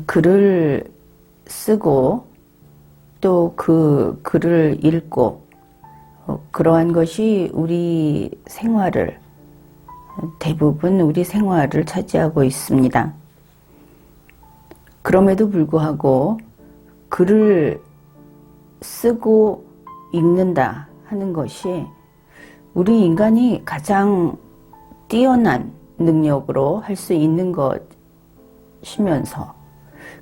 글을 쓰고 또 그 글을 읽고 그러한 것이 우리 생활을 대부분 우리 생활을 차지하고 있습니다. 그럼에도 불구하고 글을 쓰고 읽는다 하는 것이 우리 인간이 가장 뛰어난 능력으로 할 수 있는 것이면서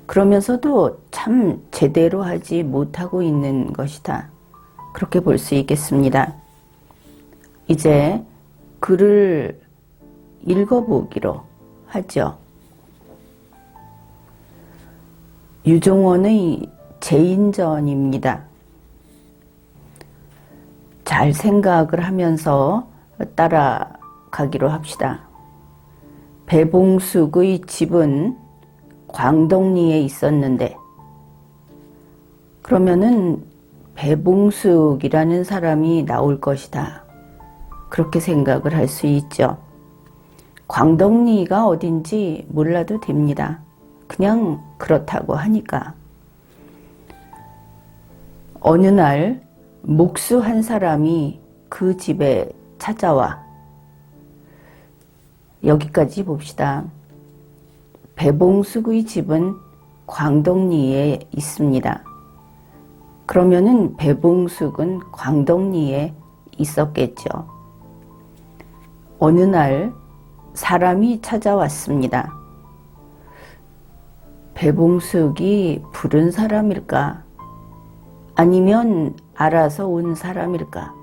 그러면서도 참 제대로 하지 못하고 있는 것이다. 그렇게 볼 수 있겠습니다. 이제 글을 읽어보기로 하죠. 유종원의 제인전입니다. 잘 생각을 하면서 따라가기로 합시다. 배봉숙의 집은 광덕리에 있었는데, 그러면은 배봉숙이라는 사람이 나올 것이다. 그렇게 생각을 할 수 있죠. 광덕리가 어딘지 몰라도 됩니다. 그냥 그렇다고 하니까. 어느 날 목수 한 사람이 그 집에 찾아와. 여기까지 봅시다. 배봉숙의 집은 광덕리에 있습니다. 그러면은 배봉숙은 광덕리에 있었겠죠. 어느 날 사람이 찾아왔습니다. 배봉숙이 부른 사람일까? 아니면 알아서 온 사람일까?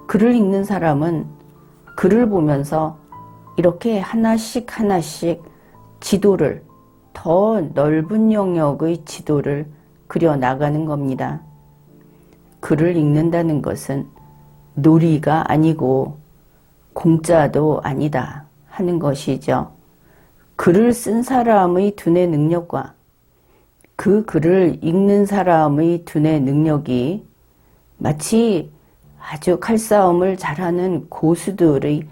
글을 읽는 사람은 글을 보면서 이렇게 하나씩 지도를, 더 넓은 영역의 지도를 그려 나가는 겁니다. 글을 읽는다는 것은 놀이가 아니고 공짜도 아니다 하는 것이죠. 글을 쓴 사람의 두뇌 능력과 그 글을 읽는 사람의 두뇌 능력이 마치 아주 칼싸움을 잘하는 고수들의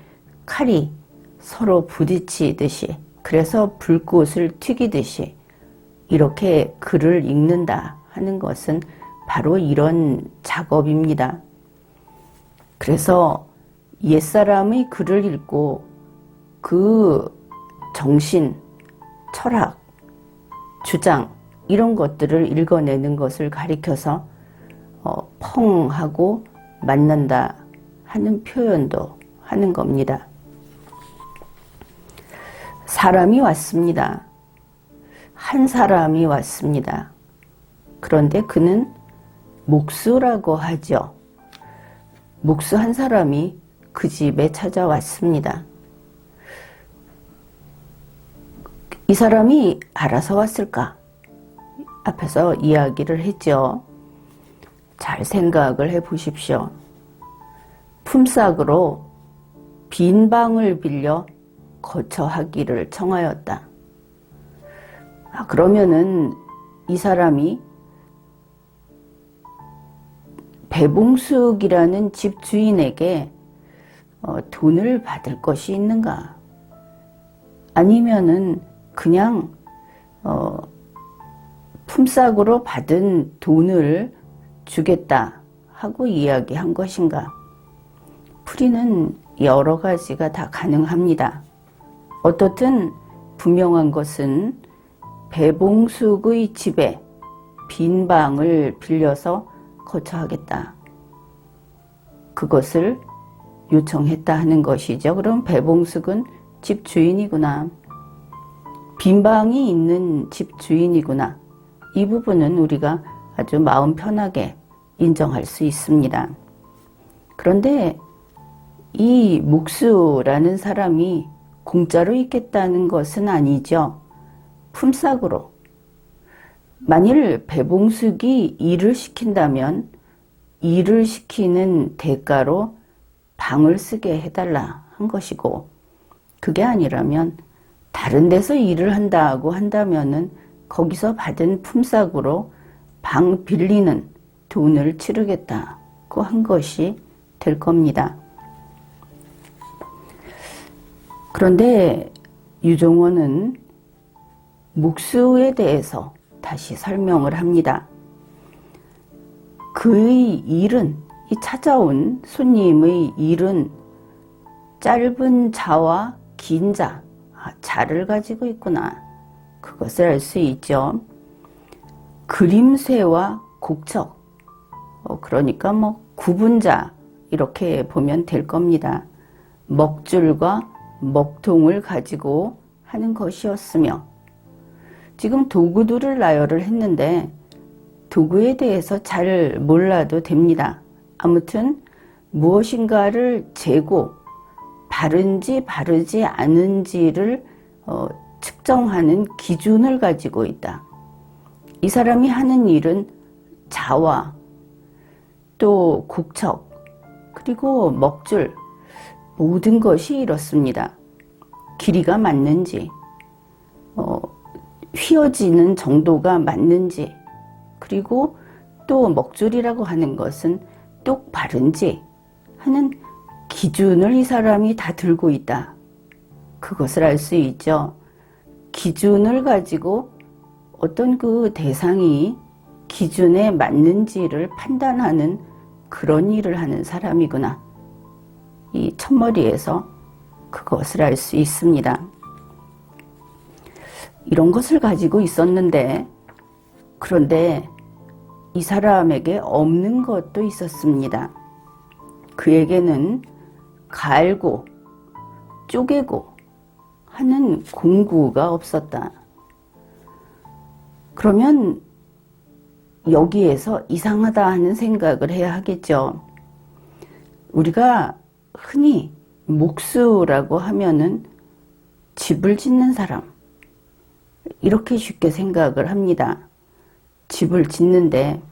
칼이 서로 부딪히듯이, 그래서 불꽃을 튀기듯이 이렇게 글을 읽는다 하는 것은 바로 이런 작업입니다. 그래서 옛사람의 글을 읽고 그 정신, 철학, 주장 이런 것들을 읽어내는 것을 가리켜서 펑 하고 만난다 하는 표현도 하는 겁니다. 사람이 왔습니다. 한 사람이 왔습니다. 그런데 그는 목수라고 하죠. 목수 한 사람이 그 집에 찾아왔습니다. 이 사람이 알아서 왔을까? 앞에서 이야기를 했죠. 잘 생각을 해 보십시오. 품삯으로 빈 방을 빌려 거처하기를 청하였다. 그러면은 이 사람이 배봉숙이라는 집 주인에게 돈을 받을 것이 있는가? 아니면은 그냥 품삯으로 받은 돈을 주겠다 하고 이야기한 것인가? 풀이는 여러 가지가 다 가능합니다. 어떻든 분명한 것은 배봉숙의 집에 빈 방을 빌려서 거처하겠다. 그것을 요청했다 하는 것이죠. 그럼 배봉숙은 집 주인이구나. 빈 방이 있는 집 주인이구나. 이 부분은 우리가 아주 마음 편하게 인정할 수 있습니다. 그런데 이 목수라는 사람이 공짜로 있겠다는 것은 아니죠. 품삯으로. 만일 배봉숙이 일을 시킨다면 일을 시키는 대가로 방을 쓰게 해달라 한 것이고, 그게 아니라면 다른 데서 일을 한다고 한다면은 거기서 받은 품삯으로 방 빌리는 돈을 치르겠다고 한 것이 될 겁니다. 그런데 유종원은 묵수에 대해서 다시 설명을 합니다. 그의 일은, 이 찾아온 손님의 일은 짧은 자와 긴 자, 자를 가지고 있구나. 그것을 알 수 있죠. 그림쇠와 곡척, 그러니까 구분자 이렇게 보면 될 겁니다. 먹줄과 먹통을 가지고 하는 것이었으며, 지금 도구들을 나열을 했는데 도구에 대해서 잘 몰라도 됩니다. 아무튼 무엇인가를 재고 바른지 바르지 않은지를 측정하는 기준을 가지고 있다. 이 사람이 하는 일은 자와 또 곡척 그리고 먹줄, 모든 것이 이렇습니다. 길이가 맞는지, 휘어지는 정도가 맞는지, 그리고 또 먹줄이라고 하는 것은 똑 바른지 하는 기준을 이 사람이 다 들고 있다. 그것을 알 수 있죠. 기준을 가지고 어떤 그 대상이 기준에 맞는지를 판단하는 그런 일을 하는 사람이구나. 이 첫머리에서 그것을 알 수 있습니다. 이런 것을 가지고 있었는데, 그런데 이 사람에게 없는 것도 있었습니다. 그에게는 갈고 쪼개고 하는 공구가 없었다. 그러면 여기에서 이상하다 하는 생각을 해야 하겠죠. 우리가 흔히 목수라고 하면은 집을 짓는 사람, 이렇게 쉽게 생각을 합니다. 집을 짓는데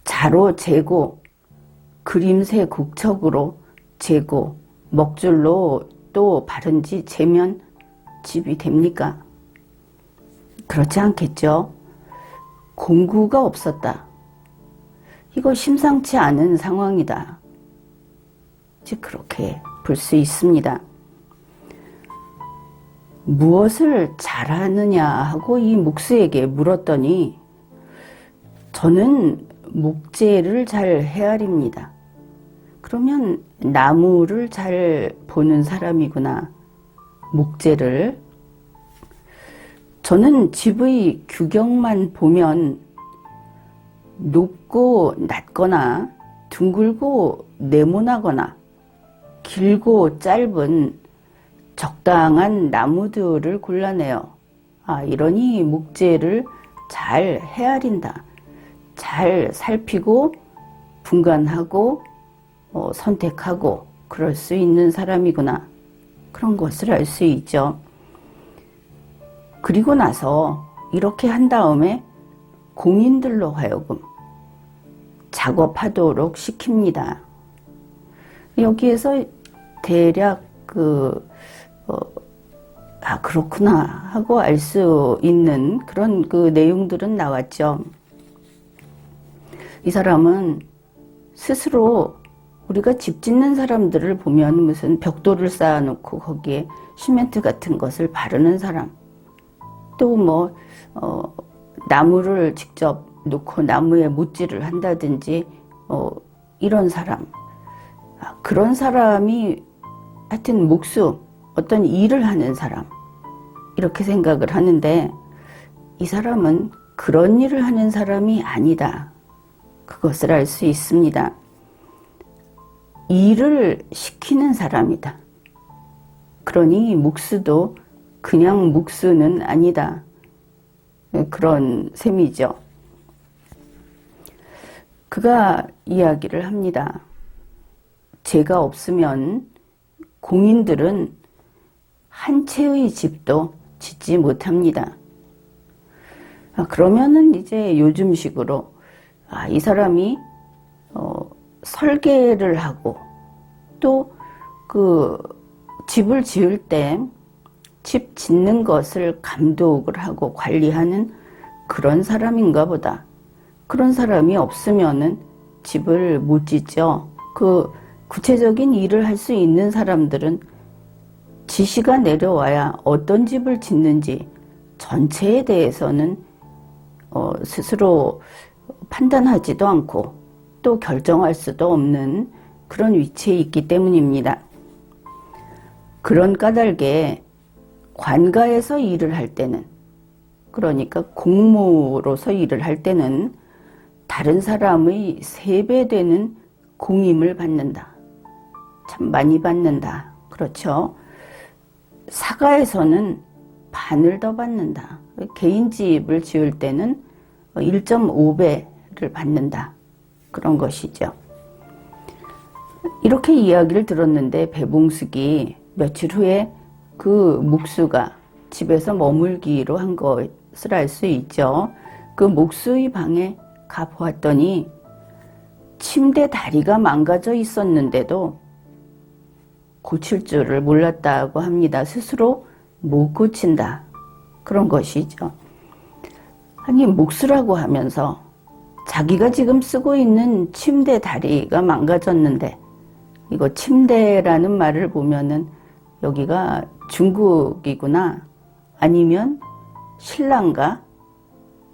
자로 재고 그림새 곡척으로 재고 먹줄로 또 바른지 재면 집이 됩니까? 그렇지 않겠죠. 공구가 없었다. 이거 심상치 않은 상황이다. 즉 그렇게 볼 수 있습니다. 무엇을 잘하느냐 하고 이 목수에게 물었더니, 저는 목재를 잘 헤아립니다. 그러면 나무를 잘 보는 사람이구나. 목재를. 저는 집의 규격만 보면 높고 낮거나 둥글고 네모나거나 길고 짧은 적당한 나무들을 골라내요. 이러니 목재를 잘 헤아린다. 잘 살피고 분간하고 선택하고 그럴 수 있는 사람이구나. 그런 것을 알 수 있죠. 그리고 나서 이렇게 한 다음에 공인들로 하여금 작업하도록 시킵니다. 여기에서 대략 그렇구나 하고 알 수 있는 그런 그 내용들은 나왔죠. 이 사람은 스스로, 우리가 집 짓는 사람들을 보면 무슨 벽돌을 쌓아놓고 거기에 시멘트 같은 것을 바르는 사람, 또 나무를 직접 놓고 나무에 못질을 한다든지 이런 사람, 그런 사람이 하여튼 목수, 어떤 일을 하는 사람, 이렇게 생각을 하는데, 이 사람은 그런 일을 하는 사람이 아니다. 그것을 알 수 있습니다. 일을 시키는 사람이다. 그러니 목수도 그냥 목수는 아니다. 그런 셈이죠. 그가 이야기를 합니다. 제가 없으면 공인들은 한 채의 집도 짓지 못합니다. 그러면은 이제 요즘식으로 이 사람이 설계를 하고 또 그 집을 지을 때 집 짓는 것을 감독을 하고 관리하는 그런 사람인가 보다. 그런 사람이 없으면은 집을 못 짓죠. 그 구체적인 일을 할 수 있는 사람들은 지시가 내려와야 어떤 집을 짓는지 전체에 대해서는 스스로 판단하지도 않고 또 결정할 수도 없는 그런 위치에 있기 때문입니다. 그런 까닭에 관가에서 일을 할 때는, 그러니까 공무로서 일을 할 때는 다른 사람의 3배 되는 공임을 받는다. 참 많이 받는다. 그렇죠? 사가에서는 반을 더 받는다. 개인 집을 지을 때는 1.5배를 받는다. 그런 것이죠. 이렇게 이야기를 들었는데 배봉숙이 며칠 후에 그 목수가 집에서 머물기로 한 것을 알 수 있죠. 그 목수의 방에 가보았더니 침대 다리가 망가져 있었는데도 고칠 줄을 몰랐다고 합니다. 스스로 못 고친다. 그런 것이죠. 아니, 목수라고 하면서 자기가 지금 쓰고 있는 침대 다리가 망가졌는데, 이거 침대라는 말을 보면은 여기가 중국이구나, 아니면 신라인가,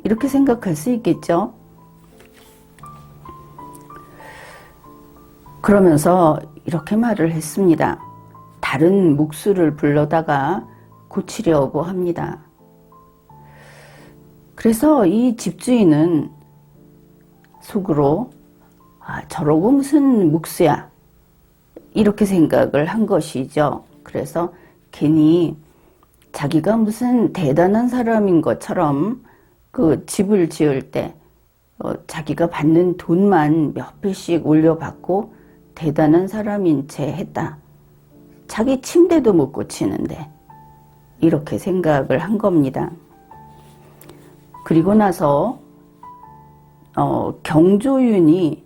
이렇게 생각할 수 있겠죠. 그러면서 이렇게 말을 했습니다. 다른 목수를 불러다가 고치려고 합니다. 그래서 이 집주인은 속으로 저러고 무슨 목수야, 이렇게 생각을 한 것이죠. 그래서 괜히 자기가 무슨 대단한 사람인 것처럼 그 집을 지을 때 자기가 받는 돈만 몇 배씩 올려받고 대단한 사람인 채 했다. 자기 침대도 못 고치는데, 이렇게 생각을 한 겁니다. 그리고 나서 경조윤이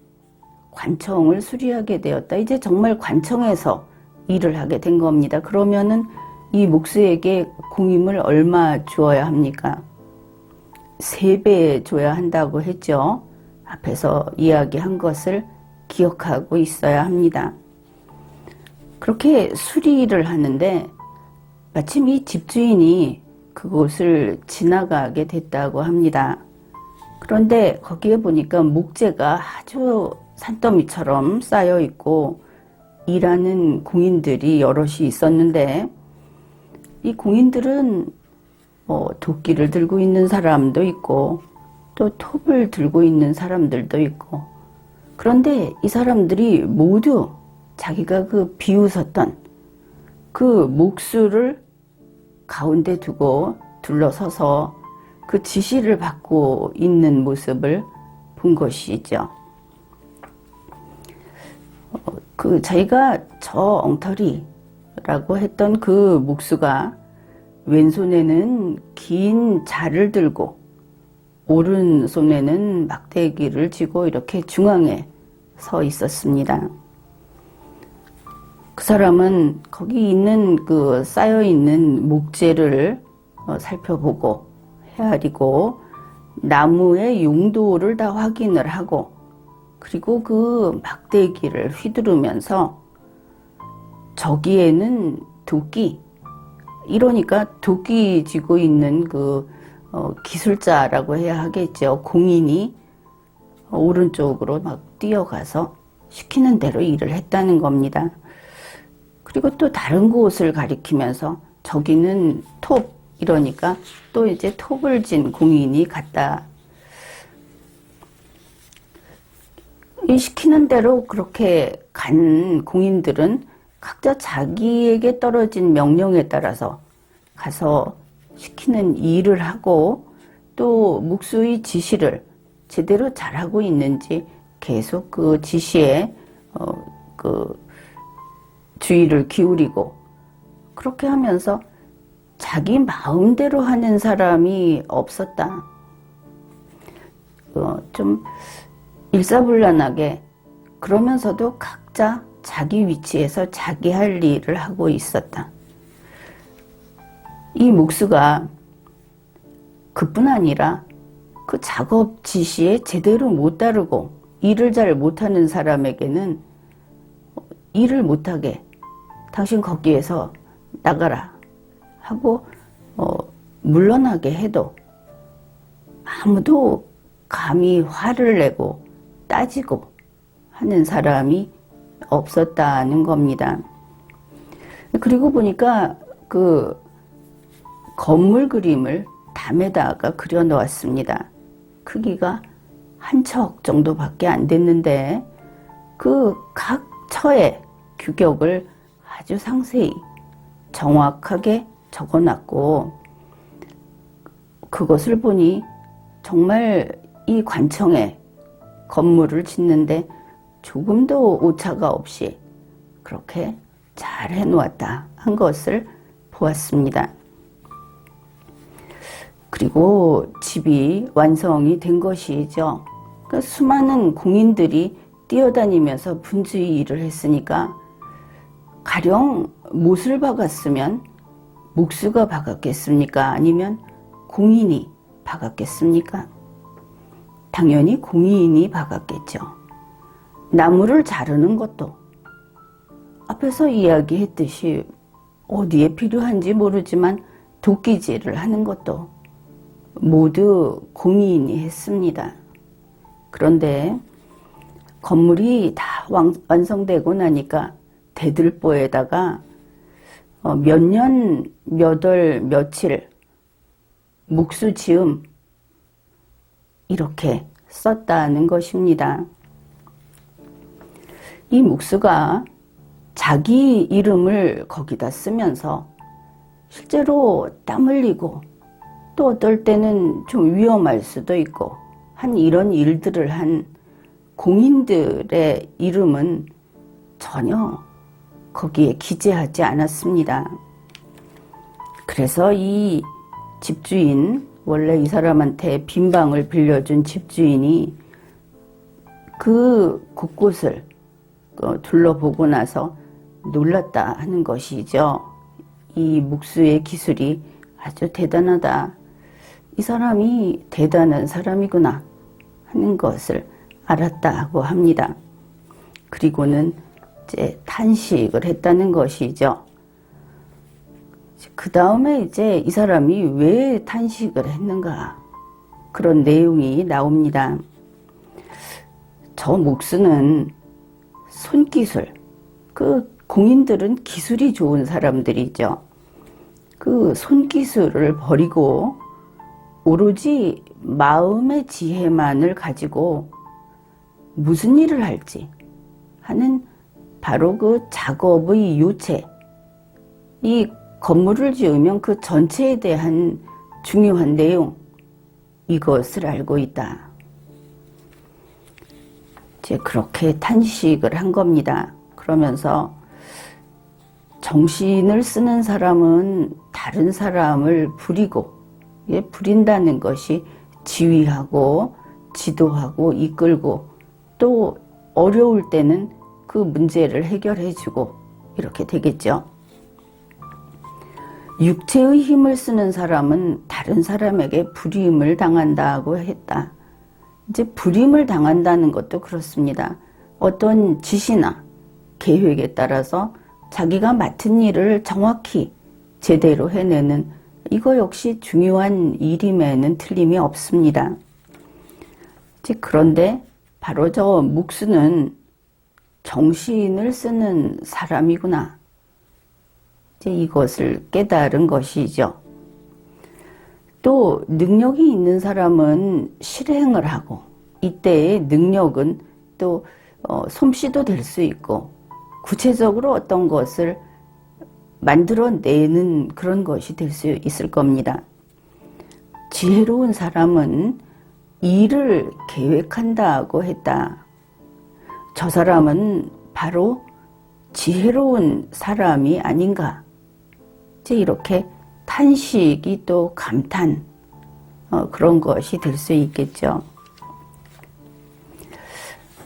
관청을 수리하게 되었다. 이제 정말 관청에서 일을 하게 된 겁니다. 그러면은 이 목수에게 공임을 얼마 주어야 합니까? 3배 줘야 한다고 했죠. 앞에서 이야기한 것을 기억하고 있어야 합니다. 그렇게 수리를 하는데 마침 이 집주인이 그곳을 지나가게 됐다고 합니다. 그런데 거기에 보니까 목재가 아주 산더미처럼 쌓여 있고 일하는 공인들이 여럿이 있었는데, 이 공인들은 도끼를 들고 있는 사람도 있고 또 톱을 들고 있는 사람들도 있고, 그런데 이 사람들이 모두 자기가 그 비웃었던 그 목수를 가운데 두고 둘러서서 그 지시를 받고 있는 모습을 본 것이죠. 자기가 저 엉터리라고 했던 그 목수가 왼손에는 긴 자를 들고 오른손에는 막대기를 쥐고 이렇게 중앙에 서 있었습니다. 그 사람은 거기 있는 그 쌓여 있는 목재를 살펴보고 헤아리고 나무의 용도를 다 확인을 하고, 그리고 그 막대기를 휘두르면서 저기에는 도끼, 이러니까 도끼 쥐고 있는 그 기술자라고 해야 하겠죠. 공인이 오른쪽으로 막 뛰어가서 시키는 대로 일을 했다는 겁니다. 그리고 또 다른 곳을 가리키면서 저기는 톱, 이러니까 또 이제 톱을 진 공인이 갔다. 이 시키는 대로 그렇게 간 공인들은 각자 자기에게 떨어진 명령에 따라서 가서 시키는 일을 하고, 또 목수의 지시를 제대로 잘하고 있는지 계속 그 지시에 주의를 기울이고, 그렇게 하면서 자기 마음대로 하는 사람이 없었다. 좀 일사불란하게, 그러면서도 각자 자기 위치에서 자기 할 일을 하고 있었다. 이 목수가 그뿐 아니라 그 작업 지시에 제대로 못 따르고 일을 잘 못하는 사람에게는 일을 못하게 당신 거기에서 나가라 하고 물러나게 해도 아무도 감히 화를 내고 따지고 하는 사람이 없었다는 겁니다. 그리고 보니까 그 건물 그림을 담에다가 그려 놓았습니다. 크기가 한 척 정도밖에 안 됐는데 그 각 처의 규격을 아주 상세히 정확하게 적어놨고, 그것을 보니 정말 이 관청에 건물을 짓는데 조금도 오차가 없이 그렇게 잘 해놓았다 한 것을 보았습니다. 그리고 집이 완성이 된 것이죠. 그러니까 수많은 공인들이 뛰어다니면서 분주히 일을 했으니까 가령 못을 박았으면 목수가 박았겠습니까? 아니면 공인이 박았겠습니까? 당연히 공인이 박았겠죠. 나무를 자르는 것도 앞에서 이야기했듯이 어디에 필요한지 모르지만 도끼질을 하는 것도 모두 공인이 했습니다. 그런데 건물이 다 완성되고 나니까 대들보에다가 몇 년, 몇 월, 며칠 묵수 지음 이렇게 썼다는 것입니다. 이 묵수가 자기 이름을 거기다 쓰면서 실제로 땀 흘리고 또 어떨 때는 좀 위험할 수도 있고 한 이런 일들을 한 공인들의 이름은 전혀 거기에 기재하지 않았습니다. 그래서 이 집주인, 원래 이 사람한테 빈 방을 빌려준 집주인이 그 곳곳을 둘러보고 나서 놀랐다 하는 것이죠. 이 묵수의 기술이 아주 대단하다. 이 사람이 대단한 사람이구나 하는 것을 알았다고 합니다. 그리고는 이제 탄식을 했다는 것이죠. 그 다음에 이제 이 사람이 왜 탄식을 했는가, 그런 내용이 나옵니다. 저 묵수는 손기술, 그 공인들은 기술이 좋은 사람들이죠. 그 손기술을 버리고 오로지 마음의 지혜만을 가지고 무슨 일을 할지 하는 바로 그 작업의 요체, 이 건물을 지으면 그 전체에 대한 중요한 내용, 이것을 알고 있다. 이제 그렇게 탄식을 한 겁니다. 그러면서 정신을 쓰는 사람은 다른 사람을 부리고, 부린다는 것이 지휘하고 지도하고 이끌고 또 어려울 때는 그 문제를 해결해주고 이렇게 되겠죠. 육체의 힘을 쓰는 사람은 다른 사람에게 불임을 당한다고 했다. 이제 불임을 당한다는 것도 그렇습니다. 어떤 지시나 계획에 따라서 자기가 맡은 일을 정확히 제대로 해내는, 이거 역시 중요한 일임에는 틀림이 없습니다. 그런데 바로 저 묵수는 정신을 쓰는 사람이구나, 이제 이것을 깨달은 것이죠. 또 능력이 있는 사람은 실행을 하고, 이때의 능력은 또 솜씨도 될 수 있고 구체적으로 어떤 것을 만들어내는 그런 것이 될 수 있을 겁니다. 지혜로운 사람은 일을 계획한다고 했다. 저 사람은 바로 지혜로운 사람이 아닌가. 이제 이렇게 탄식이 또 감탄, 그런 것이 될 수 있겠죠.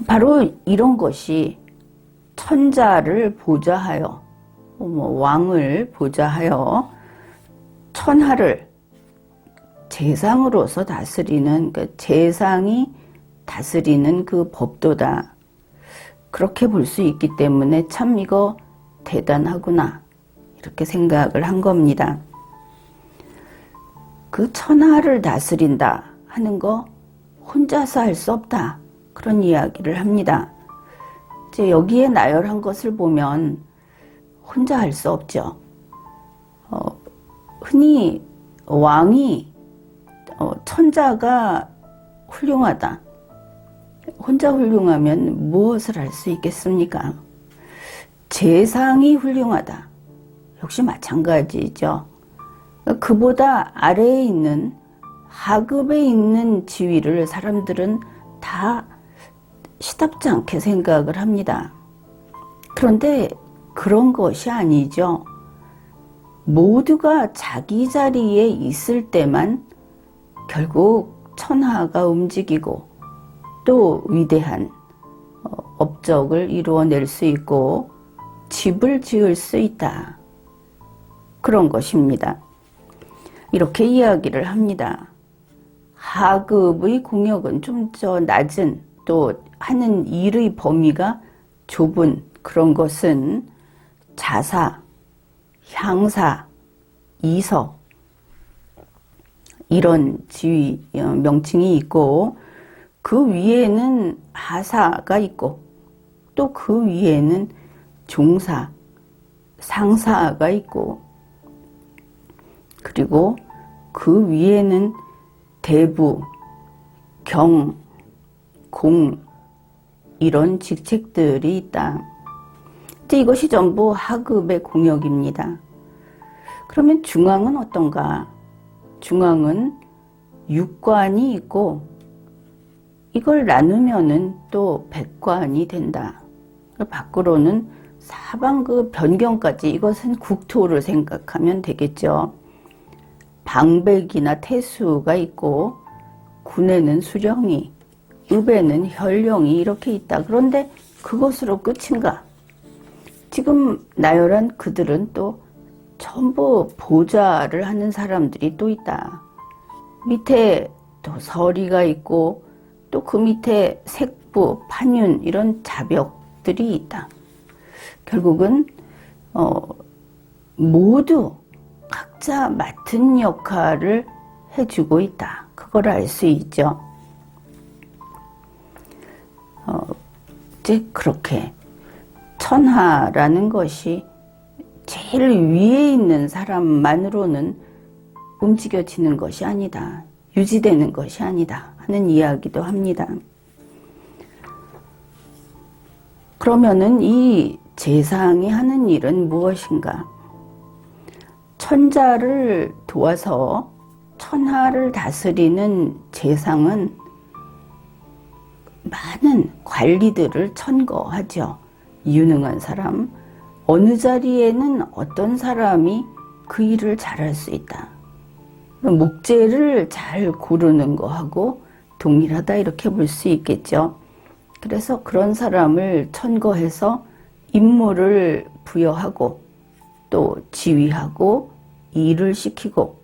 바로 이런 것이 천자를 보좌하여, 왕을 보좌하여 천하를 재상으로서 다스리는, 그 재상이 다스리는 그 법도다. 그렇게 볼 수 있기 때문에 참 이거 대단하구나, 이렇게 생각을 한 겁니다. 그 천하를 다스린다 하는 거 혼자서 할 수 없다. 그런 이야기를 합니다. 이제 여기에 나열한 것을 보면 혼자 할 수 없죠. 흔히 왕이 천자가 훌륭하다. 혼자 훌륭하면 무엇을 할 수 있겠습니까? 재상이 훌륭하다. 역시 마찬가지죠. 그보다 아래에 있는 하급에 있는 지위를 사람들은 다 시답지 않게 생각을 합니다. 그런데 그런 것이 아니죠. 모두가 자기 자리에 있을 때만 결국 천하가 움직이고 또 위대한 업적을 이루어낼 수 있고 집을 지을 수 있다. 그런 것입니다. 이렇게 이야기를 합니다. 하급의 공역은 좀 더 낮은, 또 하는 일의 범위가 좁은 그런 것은 자사, 향사, 이서 이런 지위 명칭이 있고, 그 위에는 하사가 있고 또 그 위에는 종사, 상사가 있고, 그리고 그 위에는 대부, 경, 공 이런 직책들이 있다. 이것이 전부 하급의 공역입니다. 그러면 중앙은 어떤가? 중앙은 육관이 있고 이걸 나누면은 또 백관이 된다. 밖으로는 사방 그 변경까지, 이것은 국토를 생각하면 되겠죠. 방백이나 태수가 있고 군에는 수령이, 읍에는 현령이 이렇게 있다. 그런데 그것으로 끝인가? 지금 나열한 그들은 또 전부 보좌를 하는 사람들이 또 있다. 밑에 또 서리가 있고 또 그 밑에 색부, 판윤 이런 자벽들이 있다. 결국은 모두 각자 맡은 역할을 해주고 있다. 그걸 알 수 있죠. 이제 그렇게 천하라는 것이 제일 위에 있는 사람만으로는 움직여지는 것이 아니다. 유지되는 것이 아니다. 하는 이야기도 합니다. 그러면은 이 재상이 하는 일은 무엇인가? 천자를 도와서 천하를 다스리는 재상은 많은 관리들을 천거하죠. 유능한 사람, 어느 자리에는 어떤 사람이 그 일을 잘할 수 있다. 목재를 잘 고르는 거하고 동일하다, 이렇게 볼 수 있겠죠. 그래서 그런 사람을 천거해서 임무를 부여하고 또 지휘하고 일을 시키고,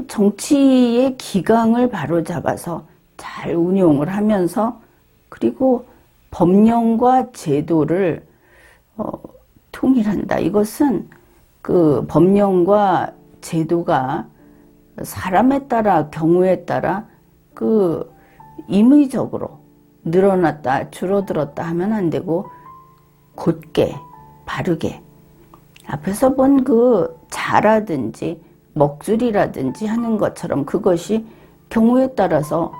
정치의 기강을 바로잡아서 잘 운용을 하면서, 그리고 법령과 제도를 통일한다. 이것은 그 법령과 제도가 사람에 따라, 경우에 따라 그 임의적으로 늘어났다 줄어들었다 하면 안 되고, 곧게 바르게 앞에서 본 그 자라든지 먹줄이라든지 하는 것처럼 그것이 경우에 따라서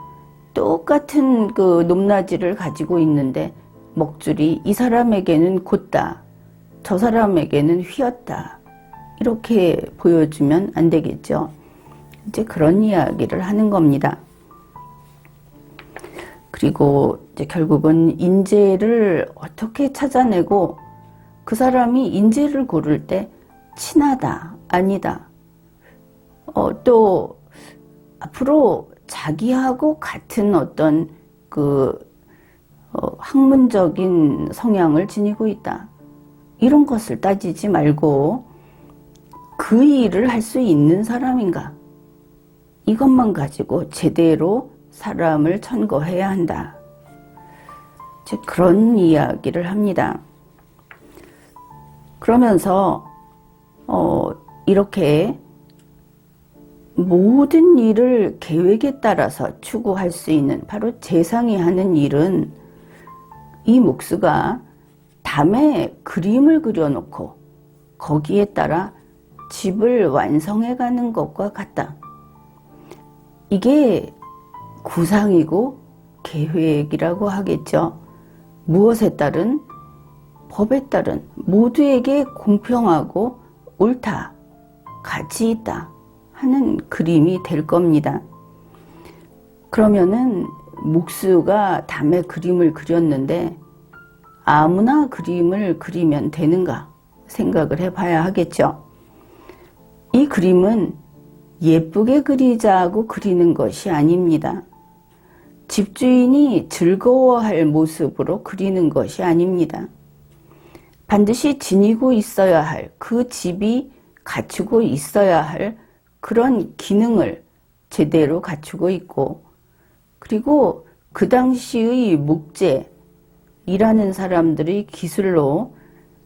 똑같은 그 높낮이를 가지고 있는데, 먹줄이 이 사람에게는 곧다, 저 사람에게는 휘었다, 이렇게 보여주면 안 되겠죠. 이제 그런 이야기를 하는 겁니다. 그리고 이제 결국은 인재를 어떻게 찾아내고, 그 사람이 인재를 고를 때 친하다, 아니다, 또 앞으로 자기하고 같은 어떤 그 학문적인 성향을 지니고 있다, 이런 것을 따지지 말고 그 일을 할 수 있는 사람인가, 이것만 가지고 제대로 사람을 천거해야 한다. 이제 그런 이야기를 합니다. 그러면서 이렇게 모든 일을 계획에 따라서 추구할 수 있는 바로 재상이 하는 일은 이 목수가 담에 그림을 그려놓고 거기에 따라 집을 완성해 가는 것과 같다. 이게 구상이고 계획이라고 하겠죠. 무엇에 따른? 법에 따른 모두에게 공평하고 옳다, 가치 있다 하는 그림이 될 겁니다. 그러면은 목수가 담에 그림을 그렸는데 아무나 그림을 그리면 되는가 생각을 해봐야 하겠죠. 이 그림은 예쁘게 그리자고 그리는 것이 아닙니다. 집주인이 즐거워할 모습으로 그리는 것이 아닙니다. 반드시 지니고 있어야 할, 그 집이 갖추고 있어야 할 그런 기능을 제대로 갖추고 있고, 그리고 그 당시의 목재, 일하는 사람들의 기술로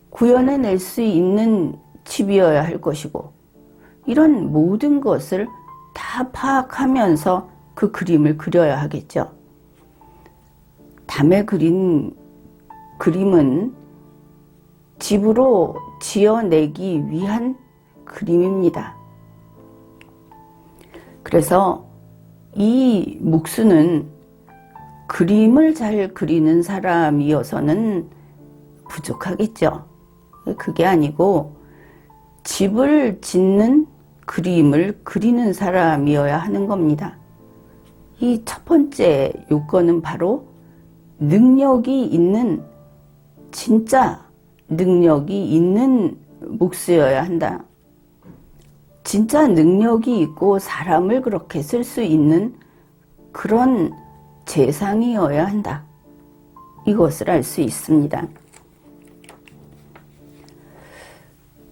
구현해낼 수 있는 집이어야 할 것이고, 이런 모든 것을 다 파악하면서 그 그림을 그려야 하겠죠. 담에 그린 그림은 집으로 지어내기 위한 그림입니다. 그래서 이 목수는 그림을 잘 그리는 사람이어서는 부족하겠죠. 그게 아니고 집을 짓는 그림을 그리는 사람이어야 하는 겁니다. 이 첫 번째 요건은 바로 능력이 있는, 진짜 능력이 있는 목수여야 한다. 진짜 능력이 있고 사람을 그렇게 쓸 수 있는 그런 재상이어야 한다. 이것을 알 수 있습니다.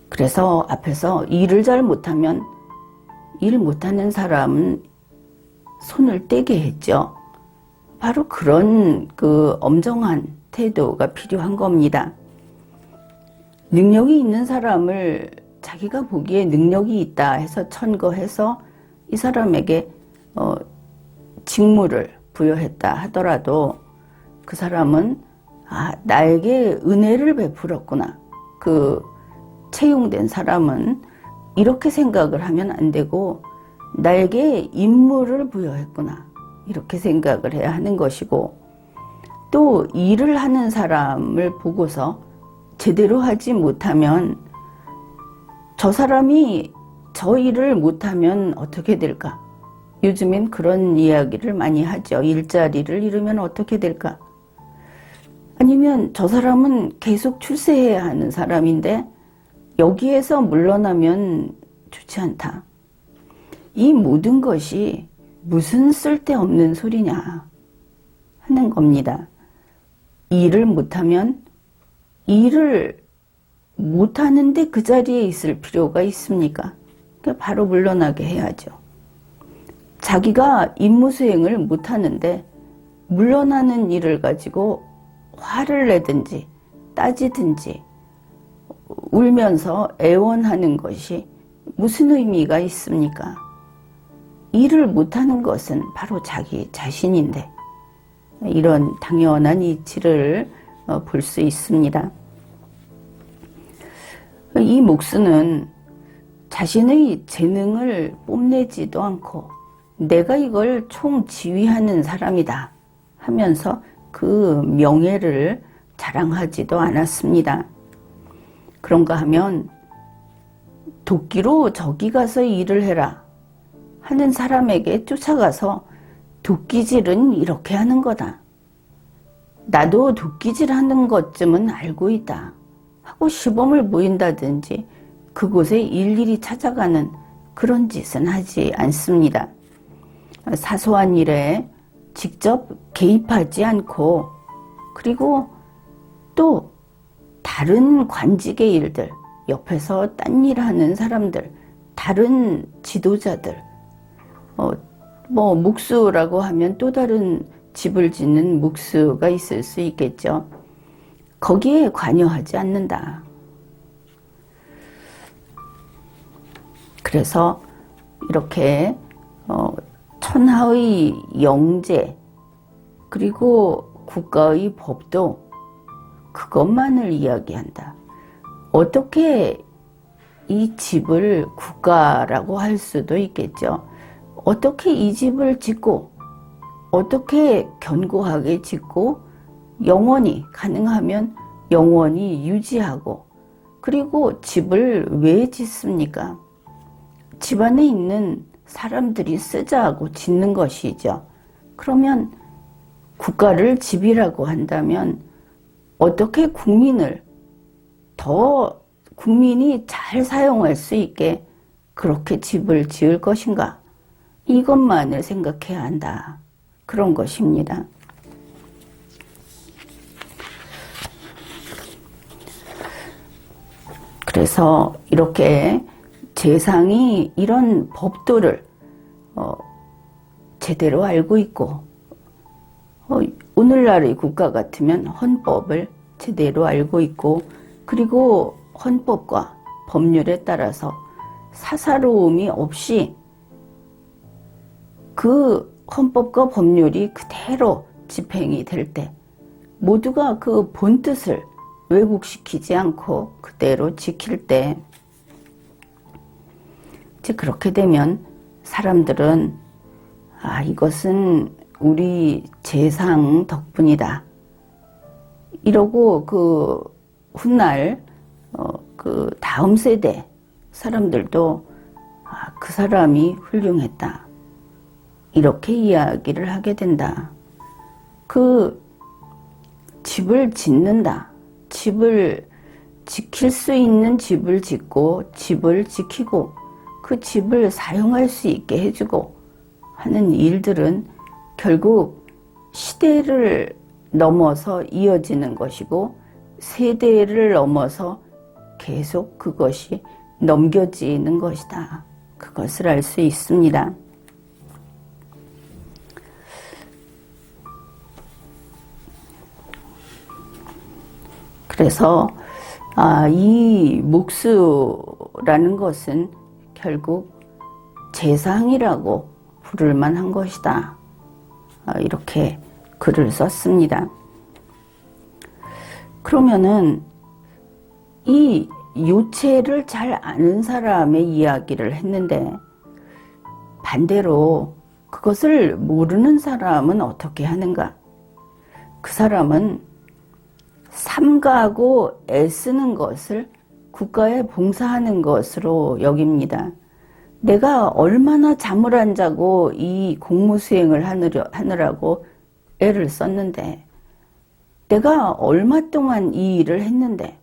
그래서 앞에서 일을 잘 못하면 일 못하는 사람은 손을 떼게 했죠. 바로 그런 그 엄정한 태도가 필요한 겁니다. 능력이 있는 사람을 자기가 보기에 능력이 있다 해서 천거해서 이 사람에게 직무를 부여했다 하더라도 그 사람은 나에게 은혜를 베풀었구나. 그 채용된 사람은 이렇게 생각을 하면 안 되고 나에게 임무를 부여했구나. 이렇게 생각을 해야 하는 것이고, 또 일을 하는 사람을 보고서 제대로 하지 못하면 저 사람이 저 일을 못하면 어떻게 될까? 요즘엔 그런 이야기를 많이 하죠. 일자리를 잃으면 어떻게 될까? 아니면 저 사람은 계속 출세해야 하는 사람인데 여기에서 물러나면 좋지 않다. 이 모든 것이 무슨 쓸데없는 소리냐 하는 겁니다. 일을 못하면 일을 못하는데 그 자리에 있을 필요가 있습니까? 바로 물러나게 해야죠. 자기가 임무 수행을 못하는데 물러나는 일을 가지고 화를 내든지 따지든지 울면서 애원하는 것이 무슨 의미가 있습니까? 일을 못하는 것은 바로 자기 자신인데, 이런 당연한 이치를 볼 수 있습니다. 이 목수는 자신의 재능을 뽐내지도 않고 내가 이걸 총지휘하는 사람이다 하면서 그 명예를 자랑하지도 않았습니다. 그런가 하면 도끼로 저기 가서 일을 해라 하는 사람에게 쫓아가서 도끼질은 이렇게 하는 거다. 나도 도끼질 하는 것쯤은 알고 있다 하고 시범을 보인다든지 그곳에 일일이 찾아가는 그런 짓은 하지 않습니다. 사소한 일에 직접 개입하지 않고, 그리고 또 다른 관직의 일들, 옆에서 딴 일 하는 사람들, 다른 지도자들, 목수라고 하면 또 다른 집을 짓는 목수가 있을 수 있겠죠. 거기에 관여하지 않는다. 그래서 이렇게 천하의 영제 그리고 국가의 법도 그것만을 이야기한다. 어떻게 이 집을 국가라고 할 수도 있겠죠. 어떻게 이 집을 짓고 어떻게 견고하게 짓고 영원히 가능하면 영원히 유지하고 그리고 집을 왜 짓습니까? 집안에 있는 사람들이 쓰자고 짓는 것이죠. 그러면 국가를 집이라고 한다면 어떻게 국민을 더 국민이 잘 사용할 수 있게 그렇게 집을 지을 것인가? 이것만을 생각해야 한다. 그런 것입니다. 그래서 이렇게 재상이 이런 법도를 제대로 알고 있고 오늘날의 국가 같으면 헌법을 제대로 알고 있고 그리고 헌법과 법률에 따라서 사사로움이 없이 그 헌법과 법률이 그대로 집행이 될 때 모두가 그 본뜻을 왜곡시키지 않고 그대로 지킬 때 이제 그렇게 되면 사람들은 이것은 우리 재상 덕분이다 이러고 그 훗날 그 다음 세대 사람들도 그 사람이 훌륭했다 이렇게 이야기를 하게 된다. 그 집을 짓는다. 집을 지킬 수 있는 집을 짓고 집을 지키고 그 집을 사용할 수 있게 해주고 하는 일들은 결국 시대를 넘어서 이어지는 것이고 세대를 넘어서 계속 그것이 넘겨지는 것이다. 그것을 알 수 있습니다. 그래서 이 목수라는 것은 결국 재상이라고 부를 만한 것이다. 이렇게 글을 썼습니다. 그러면은 이 요체를 잘 아는 사람의 이야기를 했는데 반대로 그것을 모르는 사람은 어떻게 하는가? 그 사람은 삼가하고 애쓰는 것을 국가에 봉사하는 것으로 여깁니다. 내가 얼마나 잠을 안 자고 이 공무 수행을 하느라고 애를 썼는데 내가 얼마 동안 이 일을 했는데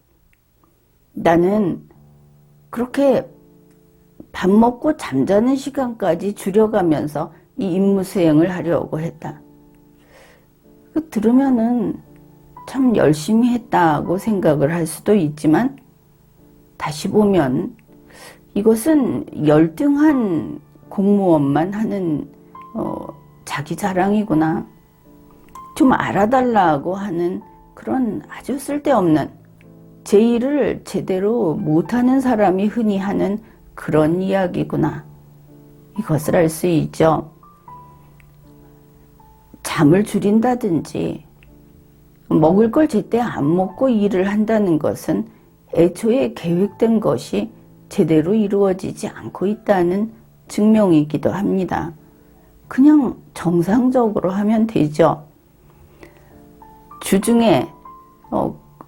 나는 그렇게 밥 먹고 잠자는 시간까지 줄여가면서 이 임무 수행을 하려고 했다. 들으면은 참 열심히 했다고 생각을 할 수도 있지만 다시 보면 이것은 열등한 공무원만 하는 자기 자랑이구나. 좀 알아달라고 하는 그런 아주 쓸데없는 제 일을 제대로 못하는 사람이 흔히 하는 그런 이야기구나. 이것을 알 수 있죠. 잠을 줄인다든지 먹을 걸 제때 안 먹고 일을 한다는 것은 애초에 계획된 것이 제대로 이루어지지 않고 있다는 증명이기도 합니다. 그냥 정상적으로 하면 되죠. 주중에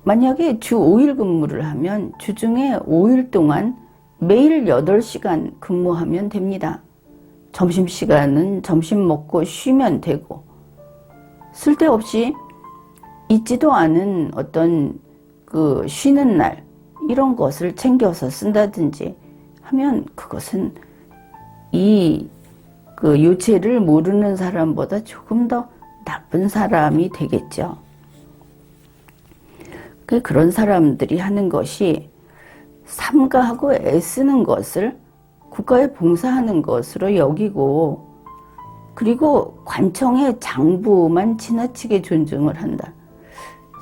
만약에 주 5일 근무를 하면 주중에 5일 동안 매일 8시간 근무하면 됩니다. 점심시간은 점심 먹고 쉬면 되고 쓸데없이 있지도 않은 어떤 그 쉬는 날 이런 것을 챙겨서 쓴다든지 하면 그것은 이 그 요체를 모르는 사람보다 조금 더 나쁜 사람이 되겠죠. 그런 사람들이 하는 것이 삼가하고 애쓰는 것을 국가에 봉사하는 것으로 여기고 그리고 관청의 장부만 지나치게 존중을 한다.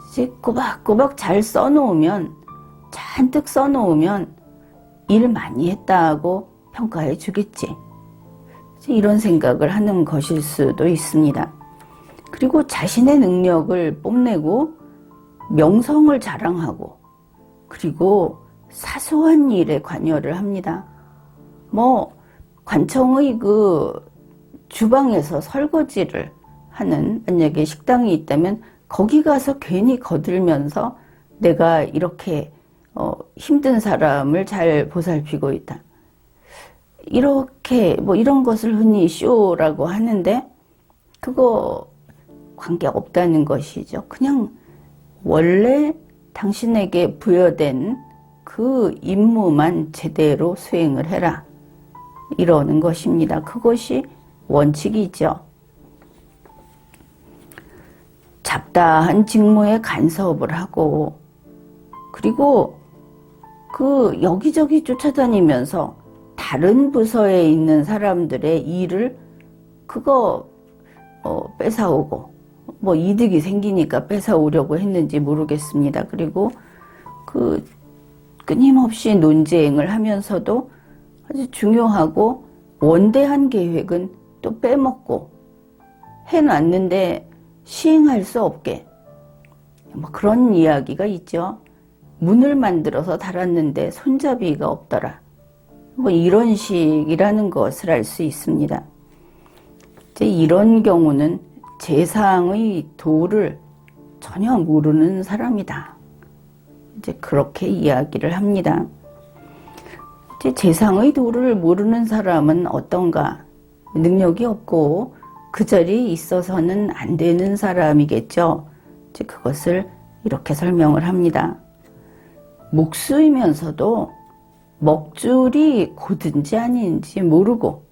이제 꼬박꼬박 잘 써놓으면 잔뜩 써놓으면 일 많이 했다고 평가해 주겠지. 이런 생각을 하는 것일 수도 있습니다. 그리고 자신의 능력을 뽐내고 명성을 자랑하고 그리고 사소한 일에 관여를 합니다. 뭐 관청의 그 주방에서 설거지를 하는 만약에 식당이 있다면 거기 가서 괜히 거들면서 내가 이렇게 힘든 사람을 잘 보살피고 있다. 이렇게 뭐 이런 것을 흔히 쇼라고 하는데 그거 관계 없다는 것이죠. 그냥 원래 당신에게 부여된 그 임무만 제대로 수행을 해라. 이러는 것입니다. 그것이 원칙이죠. 잡다한 직무에 간섭을 하고 그리고 그 여기저기 쫓아다니면서 다른 부서에 있는 사람들의 일을 그거 뺏어오고 뭐 이득이 생기니까 뺏어오려고 했는지 모르겠습니다. 그리고 그 끊임없이 논쟁을 하면서도 아주 중요하고 원대한 계획은 또 빼먹고 해놨는데 시행할 수 없게 뭐 그런 이야기가 있죠. 문을 만들어서 달았는데 손잡이가 없더라. 뭐 이런 식이라는 것을 알 수 있습니다. 이제 이런 경우는 재상의 도를 전혀 모르는 사람이다. 이제 그렇게 이야기를 합니다. 이제 재상의 도를 모르는 사람은 어떤가? 능력이 없고 그 자리에 있어서는 안 되는 사람이겠죠. 이제 그것을 이렇게 설명을 합니다. 목수이면서도 먹줄이 고든지 아닌지 모르고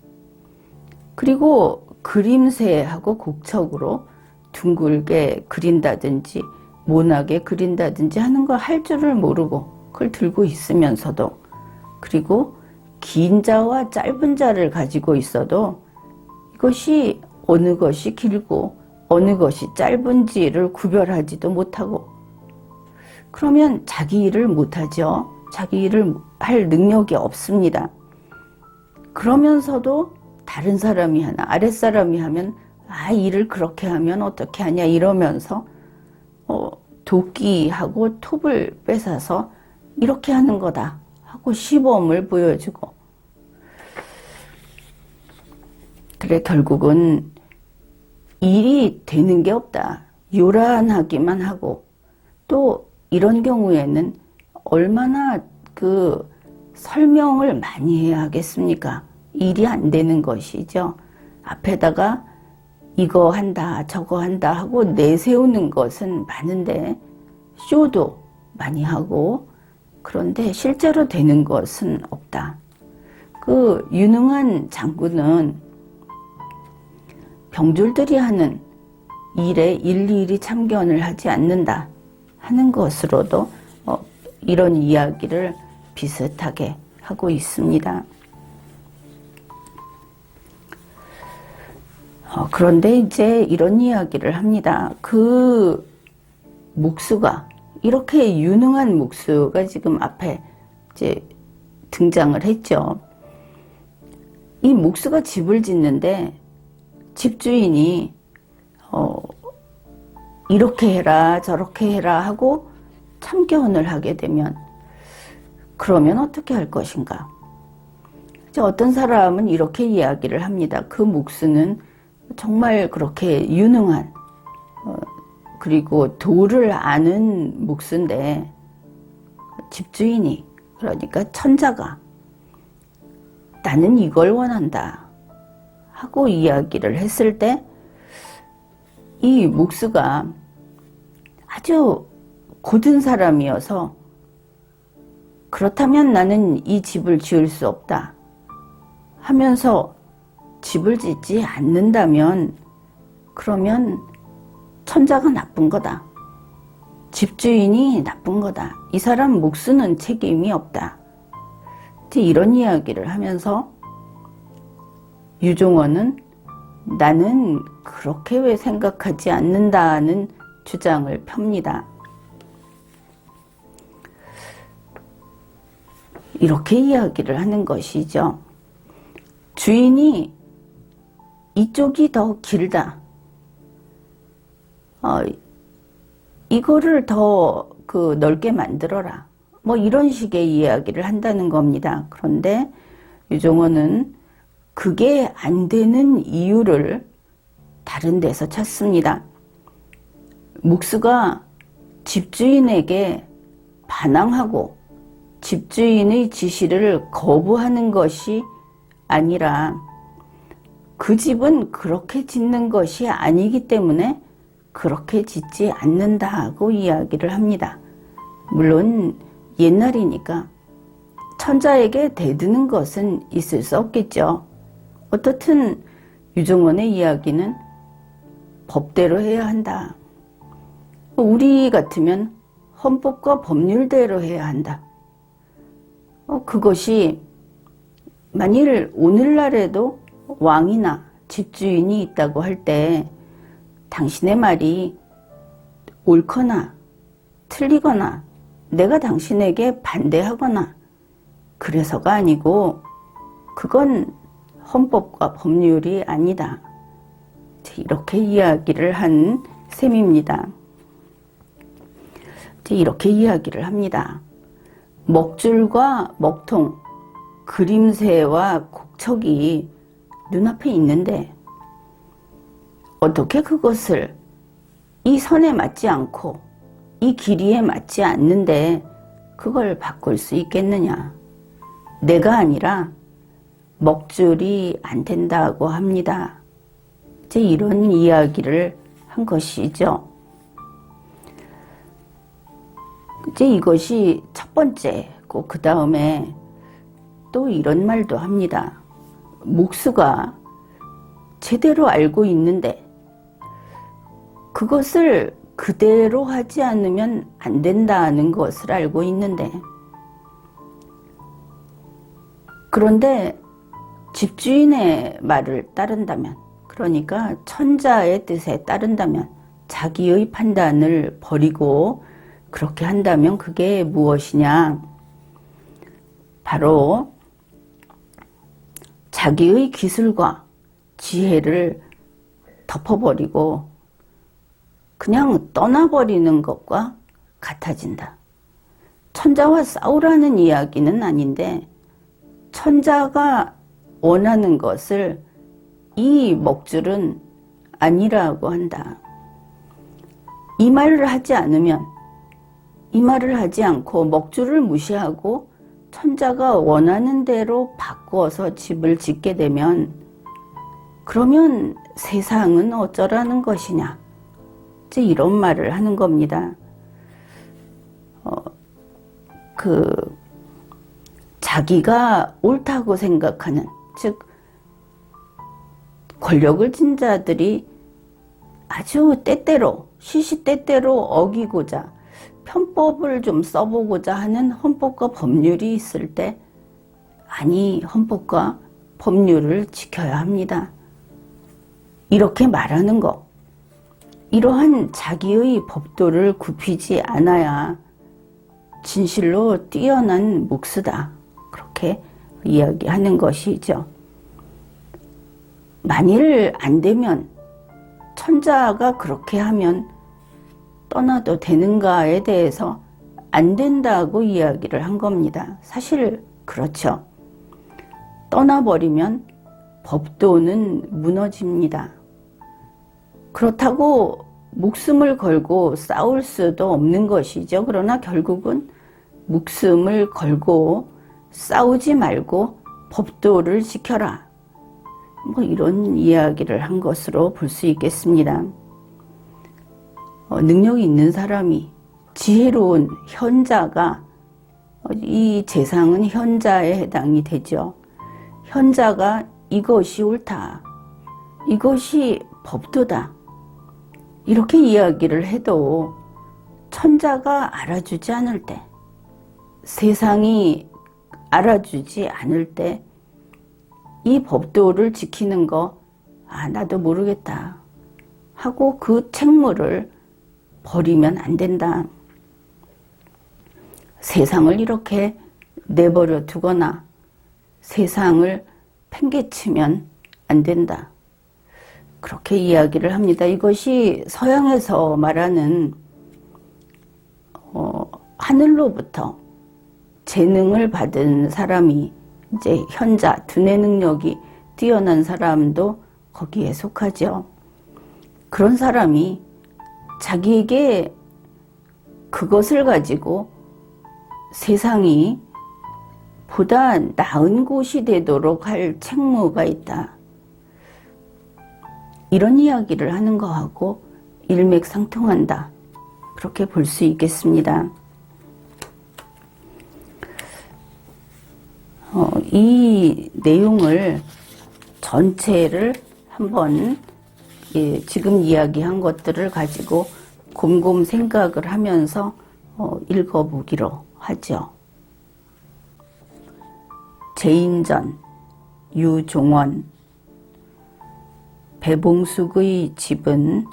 그리고 그림새하고 곡척으로 둥글게 그린다든지 모나게 그린다든지 하는 걸 할 줄을 모르고 그걸 들고 있으면서도 그리고 긴 자와 짧은 자를 가지고 있어도 이것이 어느 것이 길고 어느 것이 짧은지를 구별하지도 못하고 그러면 자기 일을 못하죠. 자기 일을 할 능력이 없습니다. 그러면서도 다른 사람이 하나 아랫사람이 하면 일을 그렇게 하면 어떻게 하냐 이러면서 도끼하고 톱을 뺏어서 이렇게 하는 거다 하고 시범을 보여주고 그래 결국은 일이 되는 게 없다. 요란하기만 하고 또 이런 경우에는 얼마나 그 설명을 많이 해야 하겠습니까? 일이 안 되는 것이죠. 앞에다가 이거 한다 저거 한다 하고 내세우는 것은 많은데 쇼도 많이 하고 그런데 실제로 되는 것은 없다. 그 유능한 장군은 병졸들이 하는 일에 일일이 참견을 하지 않는다 하는 것으로도 이런 이야기를 비슷하게 하고 있습니다. 그런데 이제 이런 이야기를 합니다. 그 목수가 이렇게 유능한 목수가 지금 앞에 이제 등장을 했죠. 이 목수가 집을 짓는데 집주인이 이렇게 해라 저렇게 해라 하고 참견을 하게 되면 그러면 어떻게 할 것인가? 이제 어떤 사람은 이렇게 이야기를 합니다. 그 목수는 정말 그렇게 유능한 그리고 도를 아는 목수인데 집주인이 그러니까 천자가 나는 이걸 원한다 하고 이야기를 했을 때 이 목수가 아주 고든 사람이어서 그렇다면 나는 이 집을 지을 수 없다 하면서 집을 짓지 않는다면 그러면 천자가 나쁜 거다. 집주인이 나쁜 거다. 이 사람 목수는 책임이 없다. 이런 이야기를 하면서 유종원은 나는 그렇게 왜 생각하지 않는다는 주장을 펴니다. 이렇게 이야기를 하는 것이죠. 주인이 이쪽이 더 길다. 이거를 더 넓게 만들어라. 뭐 이런 식의 이야기를 한다는 겁니다. 그런데 유종호는 그게 안 되는 이유를 다른 데서 찾습니다. 묵수가 집주인에게 반항하고 집주인의 지시를 거부하는 것이 아니라 그 집은 그렇게 짓는 것이 아니기 때문에 그렇게 짓지 않는다고 이야기를 합니다. 물론 옛날이니까 천자에게 대드는 것은 있을 수 없겠죠. 어떻든 유종원의 이야기는 법대로 해야 한다. 우리 같으면 헌법과 법률대로 해야 한다. 그것이 만일 오늘날에도 왕이나 집주인이 있다고 할 때 당신의 말이 옳거나 틀리거나 내가 당신에게 반대하거나 그래서가 아니고 그건 헌법과 법률이 아니다. 이렇게 이야기를 한 셈입니다. 이렇게 이야기를 합니다. 먹줄과 먹통, 그림새와 곡척이 눈앞에 있는데 어떻게 그것을 이 선에 맞지 않고 이 길이에 맞지 않는데 그걸 바꿀 수 있겠느냐. 내가 아니라 먹줄이 안 된다고 합니다. 이제 이런 이야기를 한 것이죠. 이제 이것이 첫 번째고 그 다음에 또 이런 말도 합니다. 묵수가 제대로 알고 있는데 그것을 그대로 하지 않으면 안 된다는 것을 알고 있는데 그런데 집주인의 말을 따른다면 그러니까 천자의 뜻에 따른다면 자기의 판단을 버리고 그렇게 한다면 그게 무엇이냐? 바로 자기의 기술과 지혜를 덮어버리고 그냥 떠나버리는 것과 같아진다. 천자와 싸우라는 이야기는 아닌데 천자가 원하는 것을 이 먹줄은 아니라고 한다. 이 말을 하지 않으면 이 말을 하지 않고 먹줄을 무시하고 천자가 원하는 대로 바꿔서 집을 짓게 되면 그러면 세상은 어쩌라는 것이냐. 이제 이런 말을 하는 겁니다. 자기가 옳다고 생각하는, 즉 권력을 쥔 자들이 아주 때때로 시시때때로 어기고자 편법을 좀 써보고자 하는 헌법과 법률이 있을 때 아니 헌법과 법률을 지켜야 합니다. 이렇게 말하는 것, 이러한 자기의 법도를 굽히지 않아야 진실로 뛰어난 묵수다. 그렇게 이야기하는 것이죠. 만일 안 되면 천자가 그렇게 하면 떠나도 되는가에 대해서 안 된다고 이야기를 한 겁니다. 사실 그렇죠. 떠나버리면 법도는 무너집니다. 그렇다고 목숨을 걸고 싸울 수도 없는 것이죠. 그러나 결국은 목숨을 걸고 싸우지 말고 법도를 지켜라. 뭐 이런 이야기를 한 것으로 볼 수 있겠습니다. 능력이 있는 사람이 지혜로운 현자가 이 재상은 현자에 해당이 되죠. 현자가 이것이 옳다. 이것이 법도다. 이렇게 이야기를 해도 천자가 알아주지 않을 때, 세상이 알아주지 않을 때 이 법도를 지키는 거 나도 모르겠다 하고 그 책무를 버리면 안 된다. 세상을 이렇게 내버려 두거나 세상을 팽개치면 안 된다. 그렇게 이야기를 합니다. 이것이 서양에서 말하는 하늘로부터 재능을 받은 사람이 이제 현자, 두뇌 능력이 뛰어난 사람도 거기에 속하죠. 그런 사람이 자기에게 그것을 가지고 세상이 보다 나은 곳이 되도록 할 책무가 있다. 이런 이야기를 하는 거하고 일맥상통한다. 그렇게 볼 수 있겠습니다. 이 내용을 전체를 한번 지금 이야기한 것들을 가지고 곰곰 생각을 하면서 읽어보기로 하죠. 제인전, 유종원. 배봉숙의 집은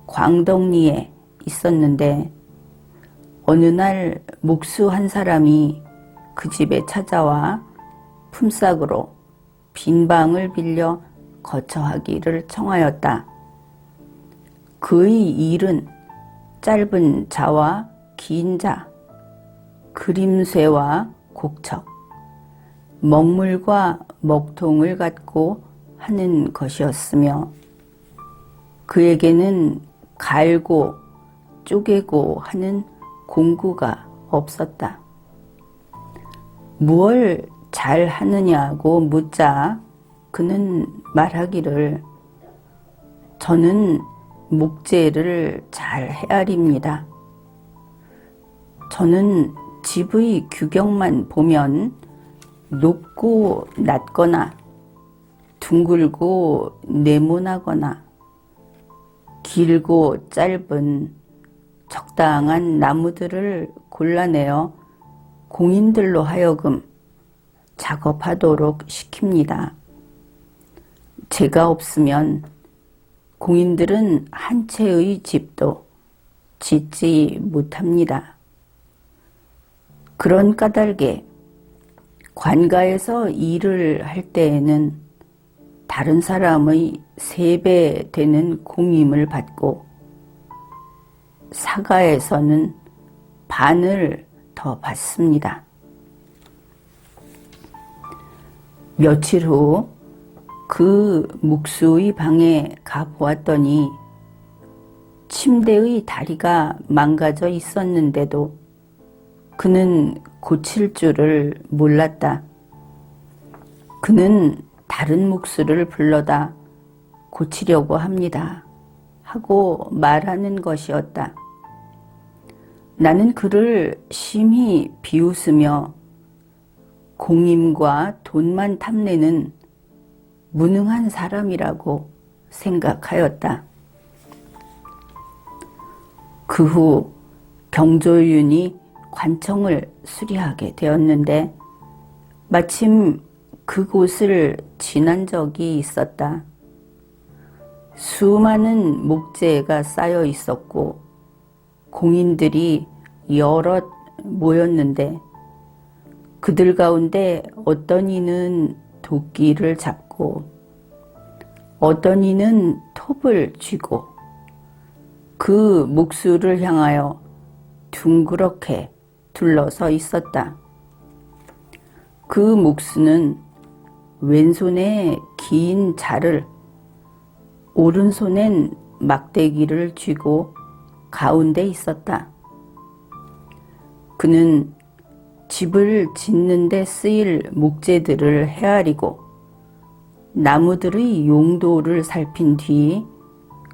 광덕리에 있었는데 어느 날 목수 한 사람이 그 집에 찾아와 품삯으로 빈 방을 빌려 거처하기를 청하였다. 그의 일은 짧은 자와 긴 자, 그림쇠와 곡척, 먹물과 먹통을 갖고 하는 것이었으며 그에게는 갈고 쪼개고 하는 공구가 없었다. 무얼 잘 하느냐고 묻자 그는 말하기를 저는 목재를 잘 헤아립니다. 저는 집의 규격만 보면 높고 낮거나 둥글고 네모나거나 길고 짧은 적당한 나무들을 골라내어 공인들로 하여금 작업하도록 시킵니다. 제가 없으면 공인들은 한 채의 집도 짓지 못합니다. 그런 까닭에 관가에서 일을 할 때에는 다른 사람의 3배 되는 공임을 받고 사가에서는 반을 더 받습니다. 며칠 후 그 묵수의 방에 가보았더니 침대의 다리가 망가져 있었는데도 그는 고칠 줄을 몰랐다. 그는 다른 묵수를 불러다 고치려고 합니다. 하고 말하는 것이었다. 나는 그를 심히 비웃으며 공임과 돈만 탐내는 무능한 사람이라고 생각하였다. 그 후 경조윤이 관청을 수리하게 되었는데 마침 그곳을 지난 적이 있었다. 수많은 목재가 쌓여 있었고 공인들이 여럿 모였는데 그들 가운데 어떤 이는 도끼를 잡고 어떤 이는 톱을 쥐고 그 목수를 향하여 둥그렇게 둘러서 있었다. 그 목수는 왼손에 긴 자를, 오른손엔 막대기를 쥐고 가운데 있었다. 그는 집을 짓는 데 쓰일 목재들을 헤아리고 나무들의 용도를 살핀 뒤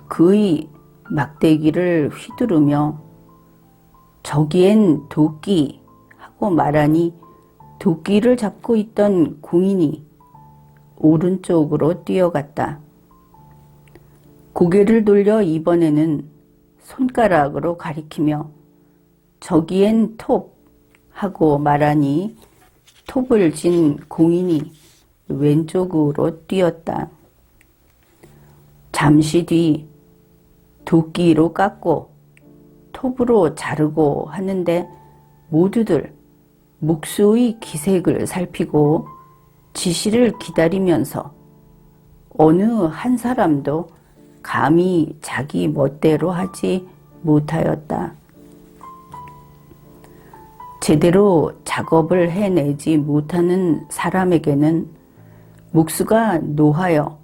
그의 막대기를 휘두르며 저기엔 도끼 하고 말하니 도끼를 잡고 있던 공인이 오른쪽으로 뛰어갔다. 고개를 돌려 이번에는 손가락으로 가리키며 저기엔 톱 하고 말하니 톱을 쥔 공인이 왼쪽으로 뛰었다. 잠시 뒤 도끼로 깎고 톱으로 자르고 하는데 모두들 목수의 기색을 살피고 지시를 기다리면서 어느 한 사람도 감히 자기 멋대로 하지 못하였다. 제대로 작업을 해내지 못하는 사람에게는 목수가 노하여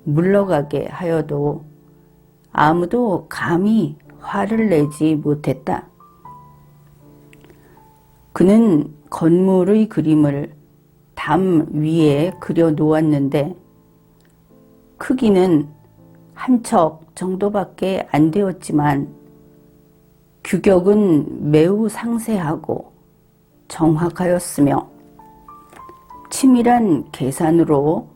물러가게 하여도 아무도 감히 화를 내지 못했다. 그는 건물의 그림을 담 위에 그려 놓았는데 크기는 한 척 정도밖에 안 되었지만 규격은 매우 상세하고 정확하였으며 치밀한 계산으로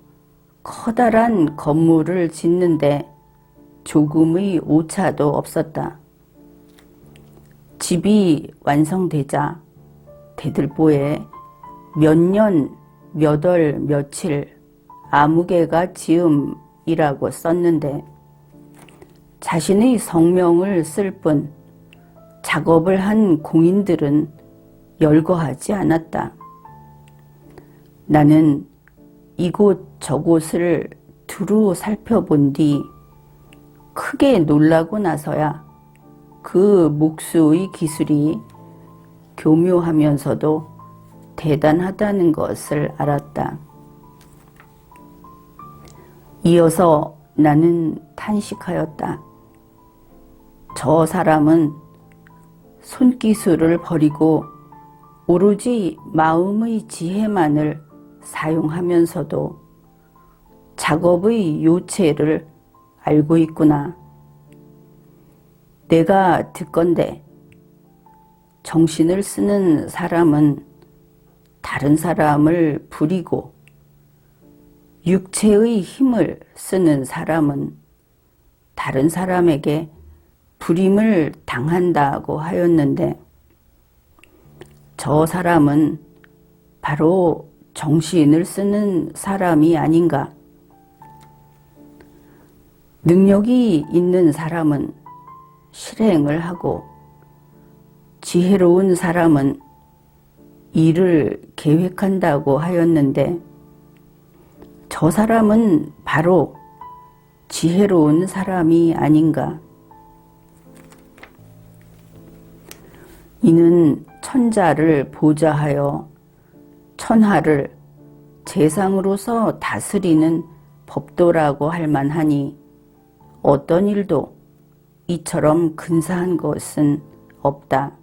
커다란 건물을 짓는데 조금의 오차도 없었다. 집이 완성되자 대들보에 몇 년, 몇 월, 며칠 아무개가 지음이라고 썼는데 자신의 성명을 쓸 뿐 작업을 한 공인들은 열거하지 않았다. 나는 이곳 저곳을 두루 살펴본 뒤 크게 놀라고 나서야 그 목수의 기술이 교묘하면서도 대단하다는 것을 알았다. 이어서 나는 탄식하였다. 저 사람은 손기술을 버리고 오로지 마음의 지혜만을 사용하면서도 작업의 요체를 알고 있구나. 내가 듣건대 정신을 쓰는 사람은 다른 사람을 부리고 육체의 힘을 쓰는 사람은 다른 사람에게 부림을 당한다고 하였는데 저 사람은 바로 정신을 쓰는 사람이 아닌가. 능력이 있는 사람은 실행을 하고 지혜로운 사람은 일을 계획한다고 하였는데 저 사람은 바로 지혜로운 사람이 아닌가. 이는 천자를 보좌하여 천하를 재상으로서 다스리는 법도라고 할 만하니 어떤 일도 이처럼 근사한 것은 없다.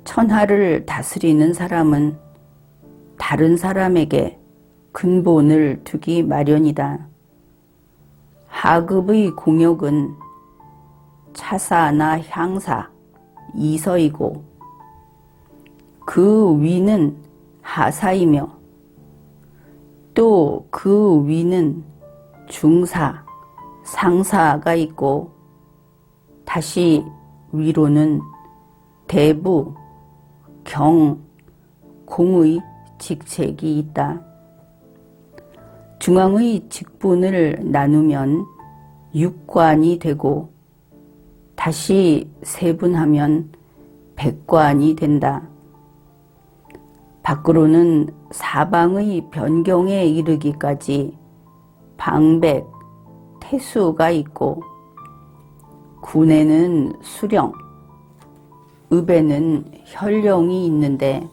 천하를 다스리는 사람은 다른 사람에게 근본을 두기 마련이다. 하급의 공역은 차사나 향사, 이서이고 그 위는 하사이며 또 그 위는 중사, 상사가 있고 다시 위로는 대부, 경, 공의 직책이 있다. 중앙의 직분을 나누면 육관이 되고 다시 세분하면 백관이 된다. 밖으로는 사방의 변경에 이르기까지 방백, 태수가 있고 군에는 수령, 읍에는 혈령이 있는데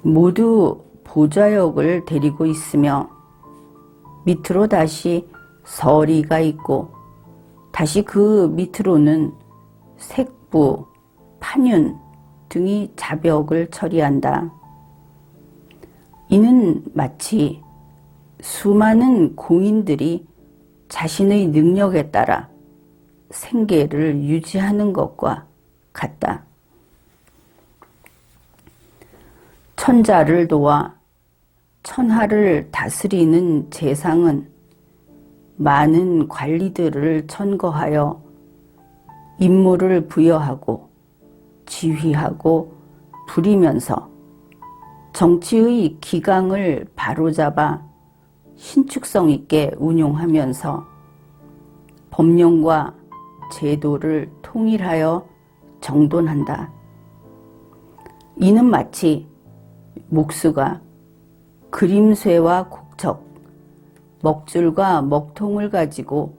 모두 보좌역을 데리고 있으며 밑으로 다시 서리가 있고 다시 그 밑으로는 색부, 판윤 등이 자벽을 처리한다. 이는 마치 수많은 공인들이 자신의 능력에 따라 생계를 유지하는 것과 같다. 천자를 도와 천하를 다스리는 재상은 많은 관리들을 천거하여 임무를 부여하고 지휘하고 부리면서 정치의 기강을 바로잡아 신축성 있게 운용하면서 법령과 제도를 통일하여 정돈한다. 이는 마치 목수가 그림쇠와 곡척, 먹줄과 먹통을 가지고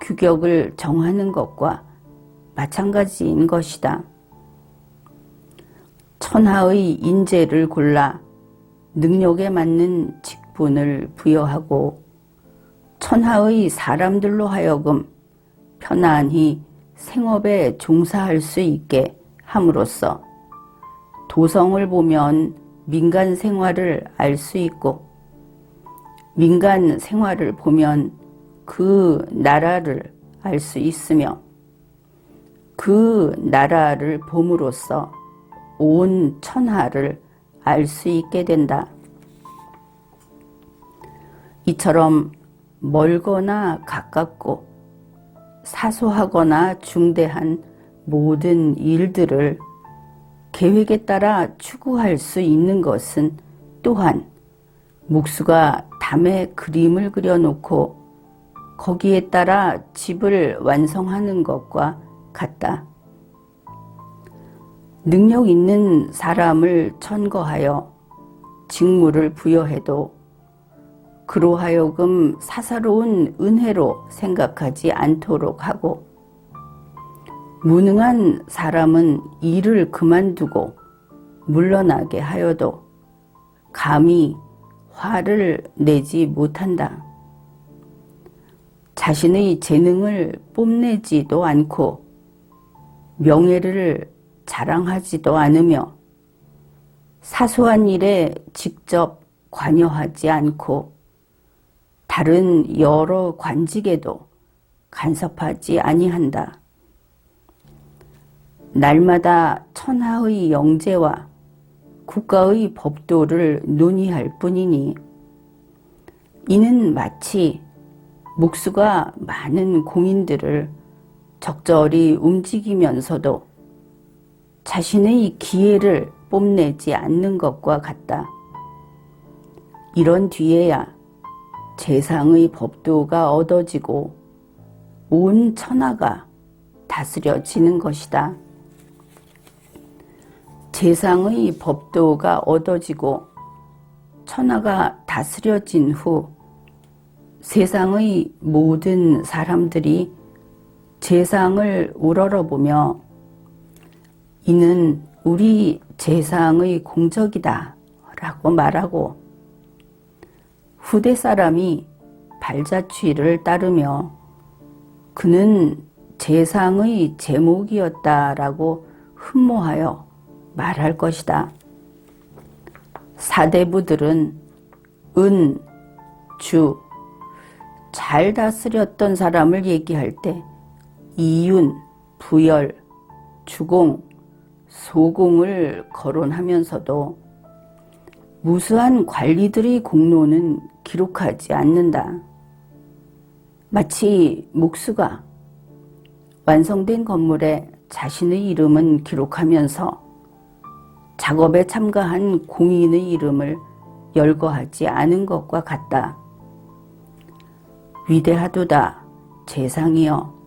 규격을 정하는 것과 마찬가지인 것이다. 천하의 인재를 골라 능력에 맞는 직분을 부여하고 천하의 사람들로 하여금 편안히 생업에 종사할 수 있게 함으로써 도성을 보면 민간 생활을 알 수 있고 민간 생활을 보면 그 나라를 알 수 있으며 그 나라를 봄으로써 온 천하를 알 수 있게 된다. 이처럼 멀거나 가깝고 사소하거나 중대한 모든 일들을 계획에 따라 추구할 수 있는 것은 또한 목수가 담에 그림을 그려놓고 거기에 따라 집을 완성하는 것과 같다. 능력 있는 사람을 천거하여 직무를 부여해도 그로 하여금 사사로운 은혜로 생각하지 않도록 하고 무능한 사람은 일을 그만두고 물러나게 하여도 감히 화를 내지 못한다. 자신의 재능을 뽐내지도 않고 명예를 자랑하지도 않으며 사소한 일에 직접 관여하지 않고 다른 여러 관직에도 간섭하지 아니한다. 날마다 천하의 영제와 국가의 법도를 논의할 뿐이니 이는 마치 목수가 많은 공인들을 적절히 움직이면서도 자신의 기회를 뽐내지 않는 것과 같다. 이런 뒤에야 재상의 법도가 얻어지고 온 천하가 다스려지는 것이다. 재상의 법도가 얻어지고 천하가 다스려진 후 세상의 모든 사람들이 재상을 우러러보며 이는 우리 재상의 공적이다 라고 말하고 후대 사람이 발자취를 따르며 그는 재상의 제목이었다라고 흠모하여 말할 것이다. 사대부들은 은, 주, 잘 다스렸던 사람을 얘기할 때 이윤, 부열, 주공, 소공을 거론하면서도 무수한 관리들의 공로는 기록하지 않는다. 마치 목수가 완성된 건물에 자신의 이름은 기록하면서 작업에 참가한 공인의 이름을 열거하지 않은 것과 같다. 위대하도다 재상이여.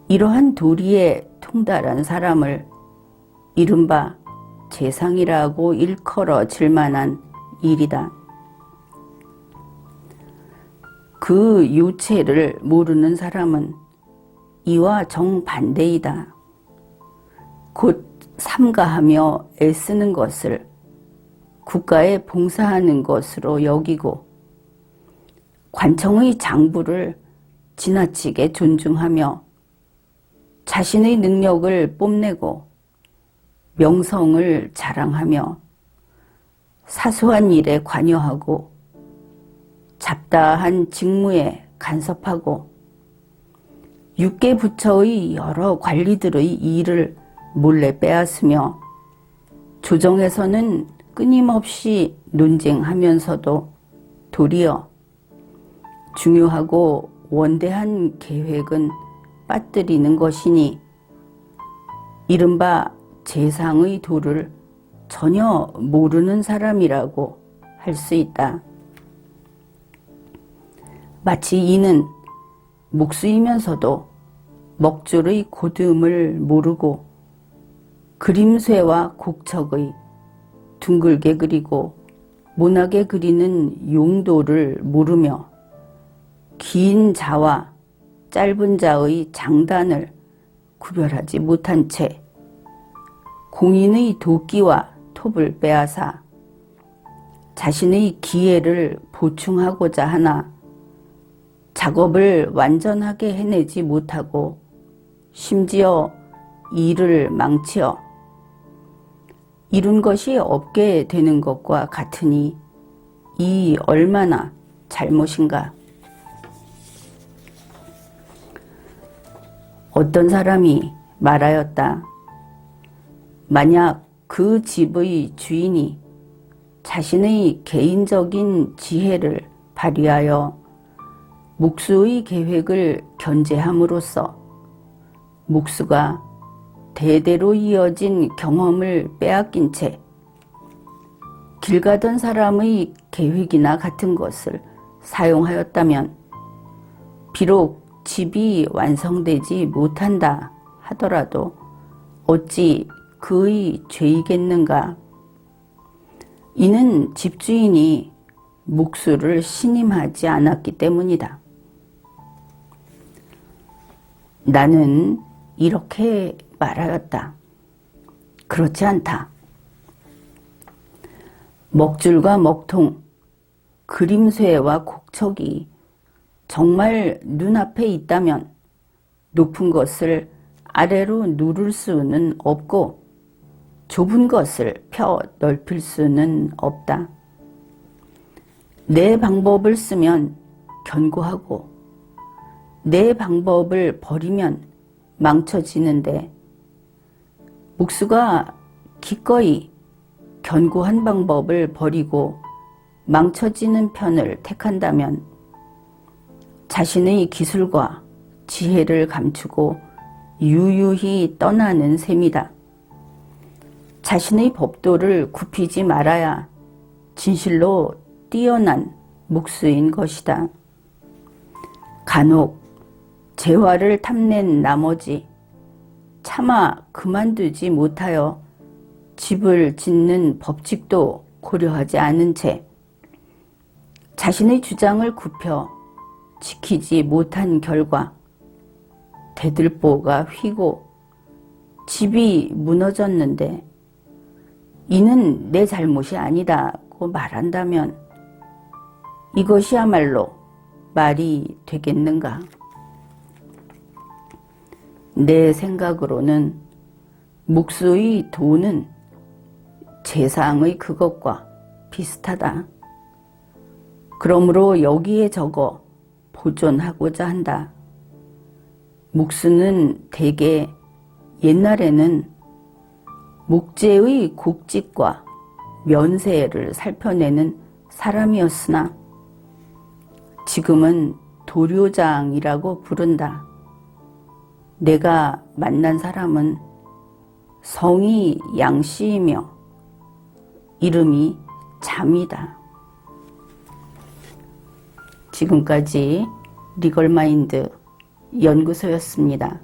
이러한 도리에 통달한 사람을 이른바 재상이라고 일컬어질 만한 일이다. 그 요체를 모르는 사람은 이와 정반대이다. 곧 삼가하며 애쓰는 것을 국가에 봉사하는 것으로 여기고 관청의 장부를 지나치게 존중하며 자신의 능력을 뽐내고 명성을 자랑하며 사소한 일에 관여하고 잡다한 직무에 간섭하고 육계 부처의 여러 관리들의 일을 몰래 빼앗으며 조정에서는 끊임없이 논쟁하면서도 도리어 중요하고 원대한 계획은 빠뜨리는 것이니 이른바 재상의 도를 전혀 모르는 사람이라고 할 수 있다. 마치 이는 목수이면서도 먹줄의 고듬을 모르고 그림쇠와 곡척의 둥글게 그리고 모나게 그리는 용도를 모르며 긴 자와 짧은 자의 장단을 구별하지 못한 채 공인의 도끼와 톱을 빼앗아 자신의 기회를 보충하고자 하나 작업을 완전하게 해내지 못하고 심지어 일을 망치어 이룬 것이 없게 되는 것과 같으니 이 얼마나 잘못인가. 어떤 사람이 말하였다. 만약 그 집의 주인이 자신의 개인적인 지혜를 발휘하여 목수의 계획을 견제함으로써 목수가 대대로 이어진 경험을 빼앗긴 채 길 가던 사람의 계획이나 같은 것을 사용하였다면 비록 집이 완성되지 못한다 하더라도 어찌 그의 죄이겠는가. 이는 집주인이 목수를 신임하지 않았기 때문이다. 나는 이렇게 말하였다. 그렇지 않다. 먹줄과 먹통, 그림쇠와 곡척이 정말 눈앞에 있다면 높은 것을 아래로 누를 수는 없고 좁은 것을 펴 넓힐 수는 없다. 내 방법을 쓰면 견고하고 내 방법을 버리면 망쳐지는데 목수가 기꺼이 견고한 방법을 버리고 망쳐지는 편을 택한다면 자신의 기술과 지혜를 감추고 유유히 떠나는 셈이다. 자신의 법도를 굽히지 말아야 진실로 뛰어난 목수인 것이다. 간혹 재화를 탐낸 나머지 차마 그만두지 못하여 집을 짓는 법칙도 고려하지 않은 채 자신의 주장을 굽혀 지키지 못한 결과 대들보가 휘고 집이 무너졌는데 이는 내 잘못이 아니다고 말한다면 이것이야말로 말이 되겠는가? 내 생각으로는 목수의 도는 재상의 그것과 비슷하다. 그러므로 여기에 적어 보존하고자 한다. 목수는 대개 옛날에는 목재의 곡직과 면세를 살펴내는 사람이었으나 지금은 도료장이라고 부른다. 내가 만난 사람은 성이 양씨이며 이름이 잠이다. 지금까지 리걸마인드 연구소였습니다.